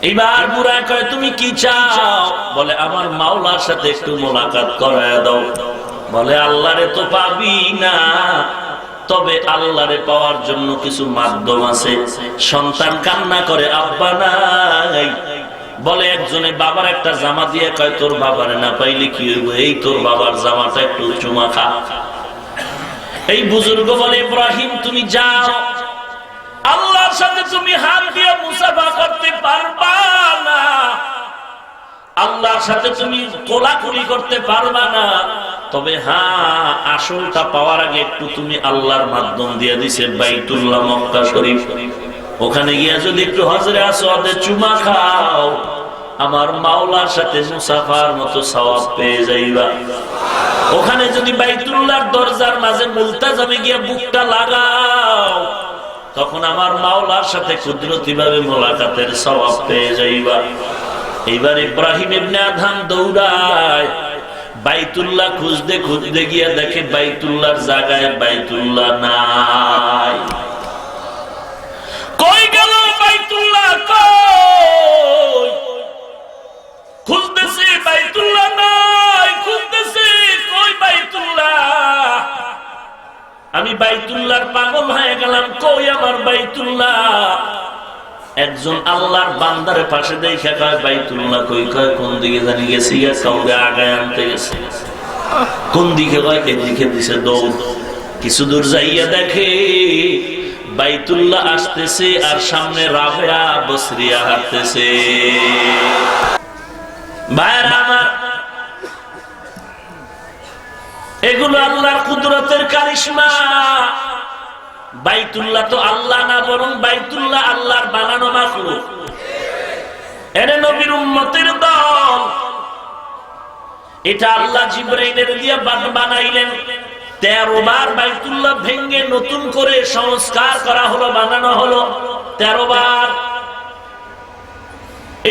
এইবার বুড়া কয় তুমি কি চাও? বলে আমার মাওলার সাথে একটু মোলাকাত করায় দাও। বলে আল্লাহরে তো পাবি না, তবে আল্লাহরে পাওয়ার জন্য কিছু মাধ্যম আছে। সন্তান কান্না করে আব্বা নাই, বলে একজনে বাবার একটা জামা দিয়ে কয় তোর বাবারে না পাইলে কি হইব, এই তোর বাবার জামাটা একটু চুমা খা। এই বুজুর্গ বলে ইব্রাহিম তুমি যাও, আল্লাহর সাথে তুমি হাত দিয়ে মুসাফা করতে পারবা না, আল্লাহর সাথে তুমি কোলাকুলি করতে পারবা না, তবে হ্যাঁ আসলটা পাওয়ার আগে একটু তুমি আল্লাহর মাধ্যম দিয়ে দিছে বাইতুল্লাহ মক্কা শরীফ, ওখানে গিয়া যদি একটু হজরে আসওয়াদে চুমা খাও আমার মাওলার সাথে মুসাফার মতো সওয়াব পেয়ে যাইবা। ওখানে যদি বাইতুল্লাহর দরজার মাঝে মুলতাজামে গিয়া বুকটা লাগাও তখন আমার মাওলার সাথে কুদরতি ভাবে মোলাকাতের সওয়াব পেয়ে যাইবা। এইবার ইব্রাহিম ইবনে আদহাম দৌড়ায় বাইতুল্লাহ খুঁজতে খুঁজতে গিয়া দেখে বাইতুল্লাহর জায়গায় বাইতুল্লাহ নাই। কই গেল বাইতুল্লাহ, কই? খুঁজতেছি বাইতুল্লাহ নাই, খুঁজতেছি কই বাইতুল্লাহ। আমি বাইতুল্লাহর পাগল হয়ে গেলাম, কই আমার বাইতুল্লাহ? একজন আল্লাহর বান্দার পাশে দেখে কয় বাইতুল্লাহ কই? কয় কোন দিকে জানি গেছি, কাউকে আগায় আনতে গেছে। কোন দিকে? কয় এদিকে দিছে দৌড়। কিছু দূর যাইয়া দেখে বাইতুল্লাহ আসতেছে আর সামনে রাবেয়া বসরিয়া হাঁটতেছে। ভাইরা আমার, এগুলো আল্লাহর কুদরতের কারিশমা। বাইতুল্লাহ তো আল্লাহ না, বরং বাইতুল্লাহ আল্লাহর বানানো মাখলুক। এর নবীর উম্মতের দল, এটা আল্লাহ জিবরাইলের দিয়া বানাইলেন। 13 বার বাইতুল্লাহ ভেঙে নতুন করে সংস্কার করা হলো, বানানো হলো 13 বার।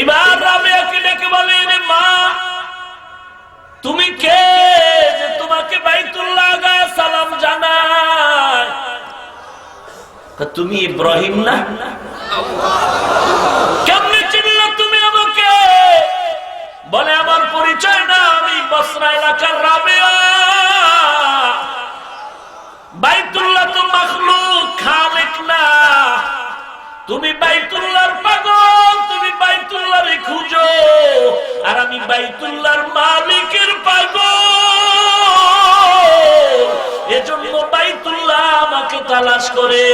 এবার রাবেয়াকে ডেকে বলে রে মা তুমি কে যে তোমাকে বাইতুল্লাহ গায়ে সালাম জানায়? তুমি ইব্রাহিম না? কেমনে চিনলে তুমি আমাকে? বলে আমার পরিচয় না, আমি বসরা এলাকার রাবেয়া। বাইতুল্লাহ তো মাখলুক, খালিক না। তুমি বাইতুল্লাহর পাগল, তুমি বাইতুল্লাহরে খুঁজো, আর আমি বাইতুল্লাহর মালিকের পাগল। এজন্য বাইতুল্লাহ আমাকে তালাশ করে,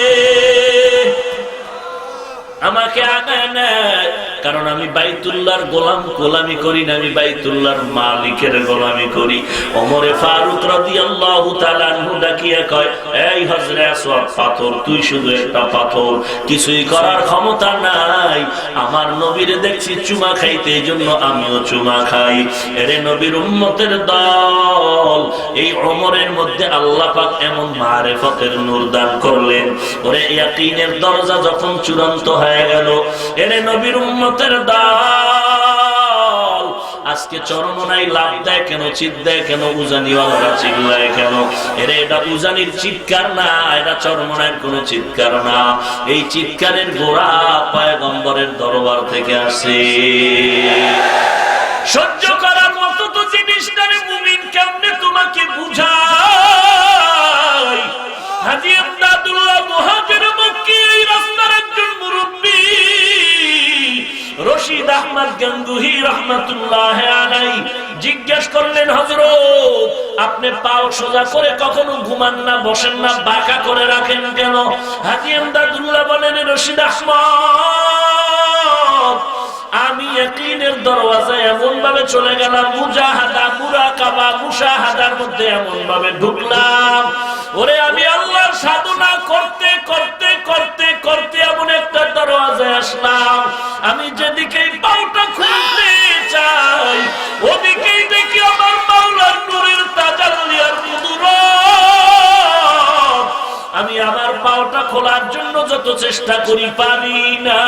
আমাকে আগায় নেয়, কারণ আমি বাইতুল্লাহর গোলামি করি না, আমি বাইতুল্লাহর মালিকের গোলামি করি। ওমরে ফারুক রাদিয়াল্লাহু তাআলা আনহু ডাকিয়া কয়, এই হযরত আসওয়াদ পাথর, তুই শুধু একটা পাথর, কিছুই করার ক্ষমতা নাই। আমার নবীরে দেখছি চুমা খাইতে, এজন্য আমিও চুমা খাই। এরে নবীর উম্মতের দল, এই ওমরের মধ্যে আল্লাহ পাক এমন মারিফতের নূর দান করলেন, ওরে ইয়াকিনের দরজা যখন চূড়ান্ত হয়ে গেল। এরে নবীর উম্মতের দল, আজকে চরমনাই লাভ দেয় কেন, চিৎ দেয় কেন, উজানিওয়ালারা চিল্লায় কেন? এরে এটা উজানির চিৎকার না, এটা চরমনাইয়ের কোন চিৎকার না। এই চিৎকারের গোড়া পয়গম্বরের দরবার থেকে আসে। সহ্য করার মতো তো জিনিসটা রে মুমিন, কেমনে তোমাকে বুঝাই? হাজী ইমদাদুল্লাহ মুহাজির মক্কি এই রাস্তার একজন মুরব্বী রশিদ আহমদ গঙ্গুহি রাহমাতুল্লাহ আলাইহি জিজ্ঞেস করলেন, হযরত আপনি পাও সোজা করে কখনো ঘুমান না, বসেন না, বাঁকা করে রাখেন কেন? হাজী ইমদাদুল্লাহ বলেন, রশিদ আহমদ আমি ইয়াকিনের দরওয়াজায় এমন ভাবে চলে গেলাম, মুজাহাদা মুরাকাবা মুশাহাদার মধ্যে এমন ভাবে ঢুকলাম, ওরে আমি আল্লাহর সাধনা করতে করতে করতে করতে এমন একটা দরওয়াজায় আসলাম, আমি যেদিকেই পাওটা খুলতে চাই ওদিকেই দেখি আমার মাওলার নূরের তাজাল্লি আর কুদরত। আমি আমার পাওটা খোলার জন্য যত চেষ্টা করি পারি না।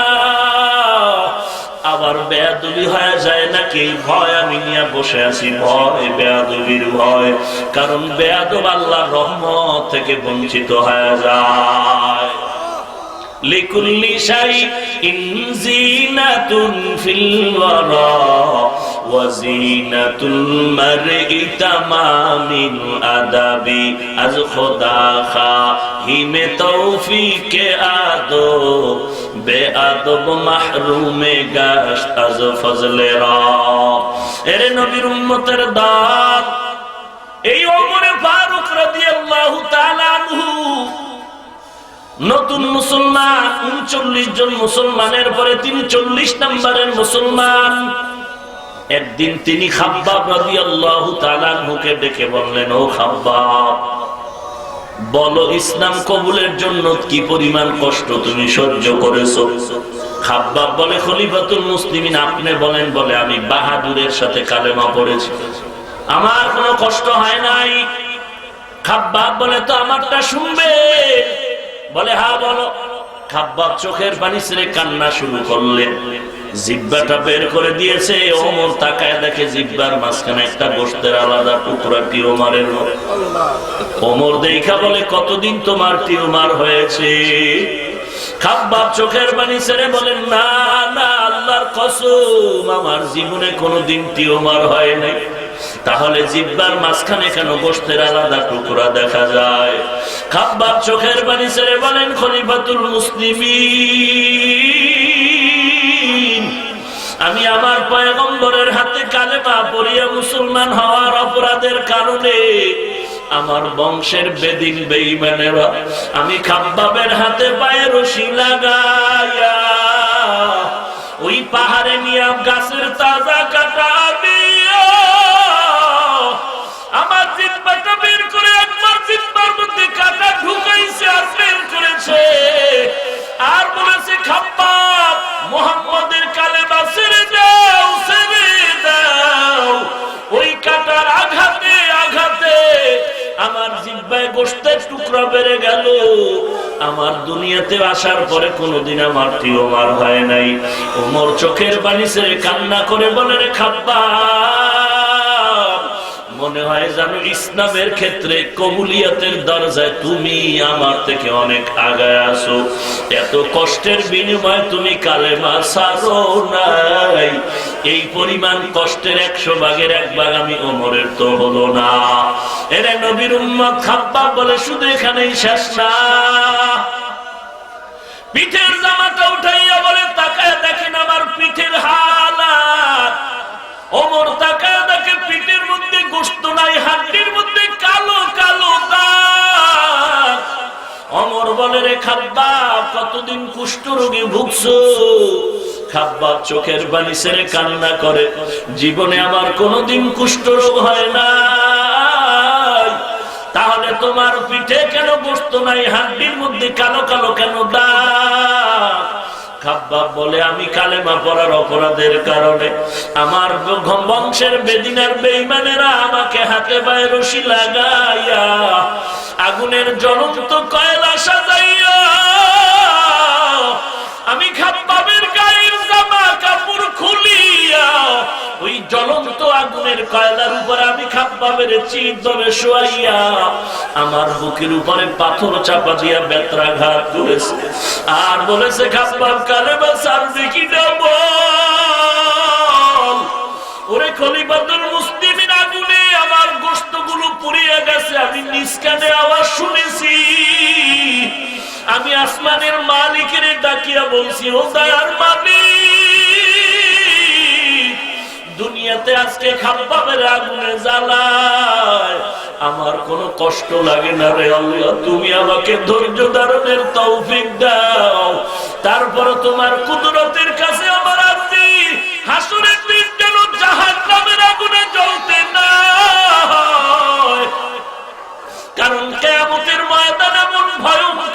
আবার বেয়াদবি হয়ে যায় নাকি, ভয় আমি নিয়ে বসে আছি, ভয়, বেয়াদবির ভয়। কারণ বেয়াদব আল্লাহর রহমত থেকে বঞ্চিত হয়ে যায়। লিকুল্লি শাইইন যিনাতুন ফিল ওয়ারা ওয়া যিনাতুল মারই তামামিল আদাবি আজ খোদা খাহিমে তৌফিকে আদো বেআদব মাহরুমে গাশত আজ ফজলে রা। এরে নবীর উম্মতের দল, এই ওমর ফারুক রাদিয়াল্লাহু তাআলা আনহু নতুন মুসলমান, 39 জন মুসলমানের পরে তিনি 40 নম্বরের মুসলমান। একদিন তিনি খাব্বাব রাদিয়াল্লাহু তাআলা আনহুকে ডেকে বললেন, ও খাব্বাব, বলো ইসলাম কবুলের জন্য কি পরিমাণ কষ্ট তুমি সহ্য করেছো? খাব্বাব বলে, খলিফাতুল মুসলিমিন আপনি বলেন। বলে, আমি বাহাদুরের সাথে কালেমা পড়েছি, আমার কোনো কষ্ট হয় নাই। খাব্বাব বলে, তো আমারটা শুনবে? বলে, হ্যাঁ বলো। খাব্বাব চোখের পানি ছেড়ে কান্না শুরু করলেন। জিহ্বাটা বের করে দিয়েছে। ওমর তাকায় দেখে জিহ্বার মাঝখানে একটা গোশতের আলাদা টুকরা টিউমারের মতো। ওমর দেখা বলে, কতদিন তোমার টিউমার হয়েছে? খাব্বাব চোখের পানি ছেড়ে বলেন, না না, আল্লাহর কসম আমার জীবনে কোনোদিন টিউমার হয় নাই। তাহলে জিহ্বার মাঝখানে কেন গোশতের আলাদা টুকরা দেখা যায়? খাব্বাব চোখের পানি ছেড়ে বলেন, খলিফাতুল মুসলিমিন, আমি আমার পয়গম্বরের হাতে কালেমা পড়িয়া মুসলমান হওয়ার অপরাধের কারণে আমার বংশের বেদিন বেঈমানেরা আমি খাব্বাবের হাতে পায়ে রশি লাগাইয়া ওই পাহাড়ে নিয়ে গাছের তাজা কাটা দিয়া আমার জিহ্বাটা বের করে একবার জিহ্বার মধ্যে কাটা ঢুকাইছে আর বের করেছে, আর বলেছে, খাব্বাব, মুহাম্মাদের কালেমা ছেড়ে দাও, ছেড়ে দাও। ওই কাটার আঘাতে আঘাতে আমার জিহ্বায় গোশতের টুকরা বেড়ে গেল। আমার দুনিয়াতে আসার পরে কোনোদিন আমার টিউমার হয় নাই। ওমর চোখের পানি ছেড়ে কান্না করে বলে, রে খাব্বাব, মনে হয় জানো ইসলামের ক্ষেত্রে কবুলিয়াতের দরজায় তুমি আমার থেকে অনেক আগায় আছো। এত কষ্টের বিনিময়ে তুমি কালেমা ছাড়ো নাই। এই পরিমাণ কষ্টের 100 ভাগের 1 ভাগ আমি ওমরের তো হলো না। এরে নবীর উম্মত, খাব্বাব বলে, শুধু এখানেই শেষ না। পিঠের জামাটা উঠাইয়া বলে, তাকায় দেখেন আমার পিঠের হালাত। ওমর তাকায় দেখে পিঠের মধ্যে গোশত নাই, হাড্ডির মধ্যে কালো কালো দাগ। ওমর বলে, রে খাব্বাব, কতদিন কুষ্ঠ রোগে ভুগছো? খাব্বাব চোখের পানি ছেড়ে কান্না করে, জীবনে আমার কোনোদিন কুষ্ঠ রোগ হয় না। তাহলে তোমার পিঠে কেন গোশত নাই, হাড্ডির মধ্যে কালো কালো কেন দাগ? খাব্বাব বলে, আমি কালেমা পড়ার অপরাধের কারণে আমার বংশের বেদিনার বেঈমানেরা আমাকে হাতে পায়ে রশি লাগাইয়া আগুনের জ্বলন্ত কয়লা সাজাইয়া আমি খাব্বাবের গায়ের জামা কাপড় খুলিয়া ওই জ্বলন্ত আগুনের কয়লার উপরে আমি খাব্বাবের চিত ধরে শোয়াইয়া আমার বুকের উপরে পাথর চাপা দিয়া বেত্রাঘাত করেছে। আর বলেছে, খাব্বাব কালেমা ছাড়বে কিনা বল। ওরে খলিফাতুল মুসলিমিন, আগুনে আমার গোশতগুলো পুড়িয়ে গেছে, আমি নিজ কানে আওয়াজ শুনেছি। আমি আসমানের মালিকের ডাকিয়া বলছি, ও দয়ার মালিক, দুনিয়াতে আজকে খাব্বাবের আগুনে জ্বালায় আমার কোনো কষ্ট লাগে না রে আল্লাহ, তুমি আমাকে ধৈর্য ধারণের তৌফিক দাও। তারপর তোমার কুদরতের কাছে আমার আরজি, হাসরের দিন যেন জাহান্নামের আগুনে জ্বলতে না হয়, কারণ কিয়ামতের ময়দান এমন ভয়ঙ্কর,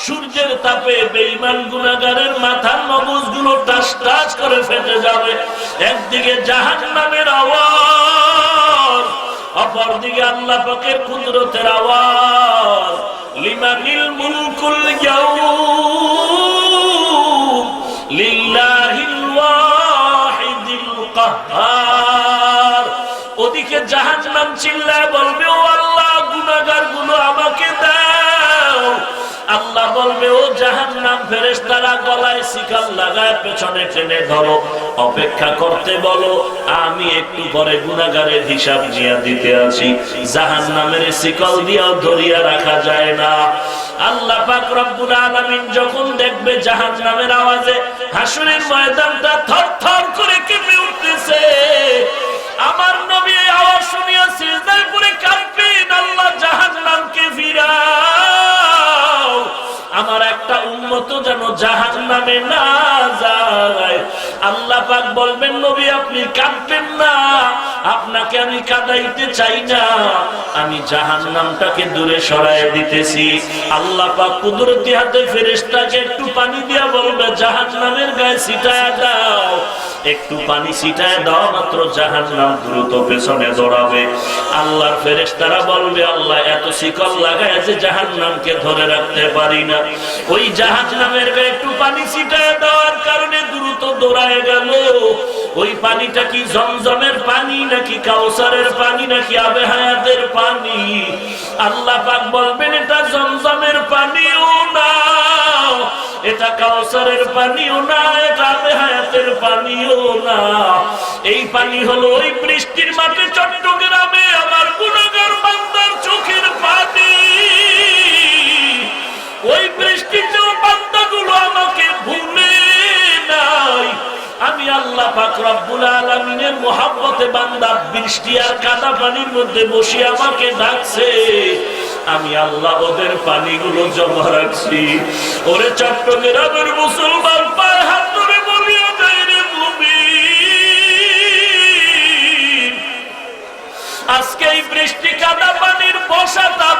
সূর্যের তাপে বেঈমান গুনাহগারের মাথার মগজগুলো টাস টাস করে ফেটে যাবে। একদিকে জাহান্নামের আওয়াজ, অপরদিকে আল্লাহ পাকের কুদরতের আওয়াজ। লিমানিল মুলকুল ইয়াউম লিল্লাহিল ওয়াহিদিল কাহ্হার। ওদিকে জাহান্নাম চিল্লায় বলবে, ও আল্লাহ, গুনাহগার গুলো আমাকে দাও। জাহান্নাম ফেরেশতারা গলায় শিকল লাগায় পেছনে টেনে ধরো, অপেক্ষা করতে বলো, আমি একটু পরে গুনাহগারের হিসাব নিয়ে দিতে আছি। জাহান্নামের শিকল দিয়েও ধরিয়া রাখা যায় না। আল্লাহ পাক রব্বুল আলামিন যখন দেখবে জাহান্নামের আওয়াজে হাসরের ময়দানটা থরথর করে কেঁপে উঠতেছে, আমার নবী এই আওয়াজ শুনিয়া সিজদায় পড়ে কাঁদবেন, আল্লাহ জাহান্নামকে ফিরাও, আমার একটা উম্মত যেন জাহান্নামে না যায়। আল্লাহ পাক বলবেন, নবী আপনি কাঁদবেন না, আপনাকে আমি কাঁদাইতে চাই না, আমি জাহান্নামটাকে দূরে সরায় দিতেছি। আল্লাহ পাক কুদরতি হাতে ফেরেশতাকে একটু পানি দিয়া বলবে, জাহান্নামের গায়ে ছিটায় দাও। একটু পানি ছিটায় দাও মাত্র জাহান্নাম দ্রুত পেছনে দৌড়াবে। আল্লাহর ফেরেশতারা বলবে, আল্লাহ এত শিকল লাগায় যে জাহান্নামকে ধরে রাখতে পারি না। ওই জাহান্নামের গায়ে একটু পানি ছিটায় দেওয়ার কারণে দ্রুত দৌড়ায় গেল। ওই পানিটা কি জমজমের পানি নাকি কাউসারের পানি নাকি আবে হায়াতের পানি? আল্লাহ পাক বলবেন, এটা জমজমের পানিও না, এটা কাউসারের পানিও না, এটা আবে হায়াতের পানিও না। এই পানি হলো ওই বৃষ্টির মাঠে চট্টগ্রামে আমার গুনাহগার বান্দার চোখের পানি। ওই বৃষ্টিতেও বান্দাগুলো আমাকে ভুলে নাই। আমি আল্লাহ পাক রব্বুল আলামিনের মহব্বতে বান্দা বৃষ্টি আর কাদা পানির মধ্যে বসে আমাকে ডাকছে, আমি আল্লাহ ওদের পানিগুলো জমা রাখছি। ওরে চট্টগ্রামের মুসলমান পায়ে হাত ধরে বলিয়া যায়, রে মুমিন, আজকে এই বৃষ্টি কাদা পানির বসাটা